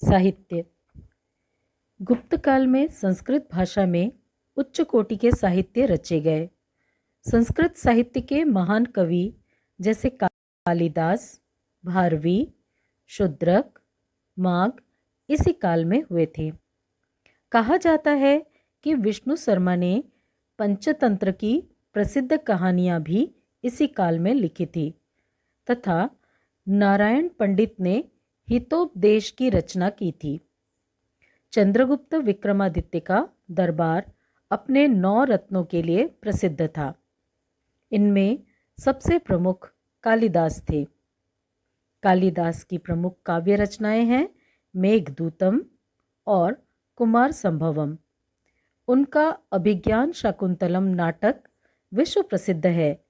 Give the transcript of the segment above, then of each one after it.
साहित्य। गुप्त काल में संस्कृत भाषा में उच्च कोटि के साहित्य रचे गए। संस्कृत साहित्य के महान कवि जैसे कालिदास, भारवी, शूद्रक, माघ इसी काल में हुए थे। कहा जाता है कि विष्णु शर्मा ने पंचतंत्र की प्रसिद्ध कहानियाँ भी इसी काल में लिखी थी तथा नारायण पंडित ने हितोपदेश की रचना की थी। चंद्रगुप्त विक्रमादित्य का दरबार अपने 9 रत्नों के लिए प्रसिद्ध था। इनमें सबसे प्रमुख कालिदास थे। कालिदास की प्रमुख काव्य रचनाएं हैं मेघदूतम और कुमार संभवम। उनका अभिज्ञान शाकुंतलम नाटक विश्व प्रसिद्ध है।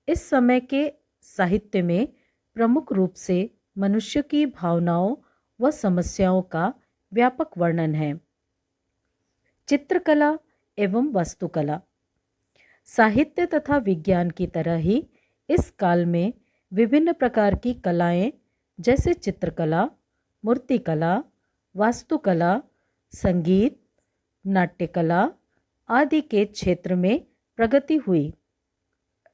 इस समय के साहित्य में प्रमुख रूप से मनुष्य की भावनाओं व समस्याओं का व्यापक वर्णन है। चित्रकला एवं वास्तुकला। साहित्य तथा विज्ञान की तरह ही इस काल में विभिन्न प्रकार की कलाएं जैसे चित्रकला, मूर्तिकला, वास्तुकला, संगीत, नाट्यकला आदि के क्षेत्र में प्रगति हुई।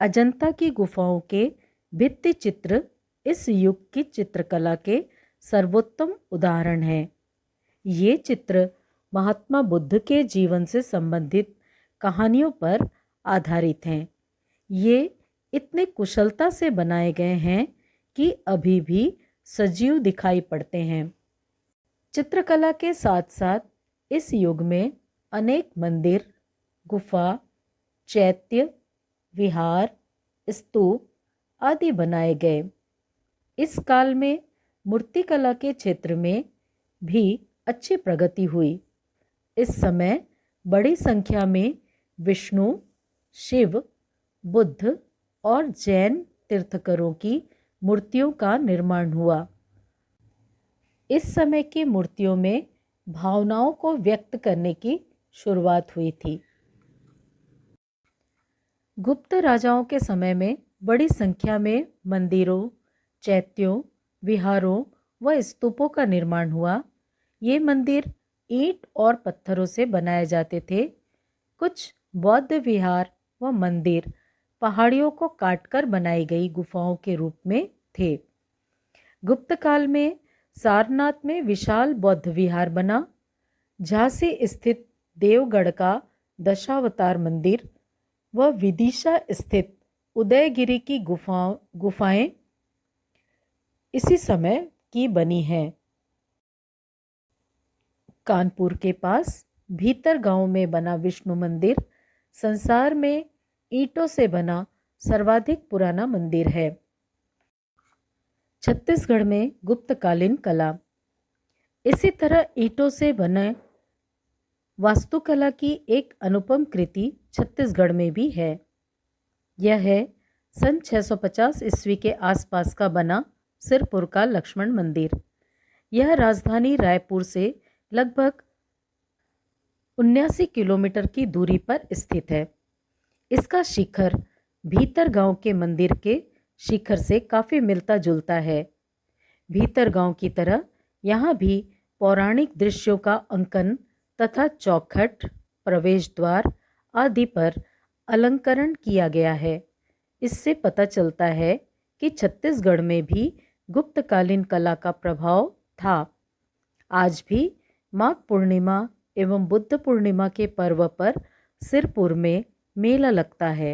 अजंता की गुफाओं के भित्ति चित्र इस युग की चित्रकला के सर्वोत्तम उदाहरण हैं। ये चित्र महात्मा बुद्ध के जीवन से संबंधित कहानियों पर आधारित हैं। ये इतने कुशलता से बनाए गए हैं कि अभी भी सजीव दिखाई पड़ते हैं। चित्रकला के साथ साथ इस युग में अनेक मंदिर, गुफा, चैत्य, विहार, स्तूप आदि बनाए गए। इस काल में मूर्तिकला के क्षेत्र में भी अच्छी प्रगति हुई। इस समय बड़ी संख्या में विष्णु, शिव, बुद्ध और जैन तीर्थंकरों की मूर्तियों का निर्माण हुआ। इस समय की मूर्तियों में भावनाओं को व्यक्त करने की शुरुआत हुई थी। गुप्त राजाओं के समय में बड़ी संख्या में मंदिरों, चैत्यों, विहारों व स्तूपों का निर्माण हुआ। ये मंदिर ईंट और पत्थरों से बनाए जाते थे। कुछ बौद्ध विहार व मंदिर पहाड़ियों को काटकर बनाई गई गुफाओं के रूप में थे। गुप्त काल में सारनाथ में विशाल बौद्ध विहार बना। झांसी स्थित देवगढ़ का दशावतार मंदिर व विदिशा स्थित उदयगिरी की गुफाएं इसी समय की बनी हैं। कानपुर के पास भीतर गांव में बना विष्णु मंदिर संसार में ईंटों से बना सर्वाधिक पुराना मंदिर है। छत्तीसगढ़ में गुप्तकालीन कला। इसी तरह ईंटों से बने वास्तुकला की एक अनुपम कृति छत्तीसगढ़ में भी है। यह है सन 650 ईस्वी के आसपास का बना सिरपुर का लक्ष्मण मंदिर। यह राजधानी रायपुर से लगभग 79 किलोमीटर की दूरी पर स्थित है। इसका शिखर भीतर गांव के मंदिर के शिखर से काफ़ी मिलता जुलता है। भीतर गांव की तरह यहाँ भी पौराणिक दृश्यों का अंकन तथा चौखट, प्रवेश द्वार आदि पर अलंकरण किया गया है। इससे पता चलता है कि छत्तीसगढ़ में भी गुप्तकालीन कला का प्रभाव था। आज भी माघ पूर्णिमा एवं बुद्ध पूर्णिमा के पर्व पर सिरपुर में मेला लगता है।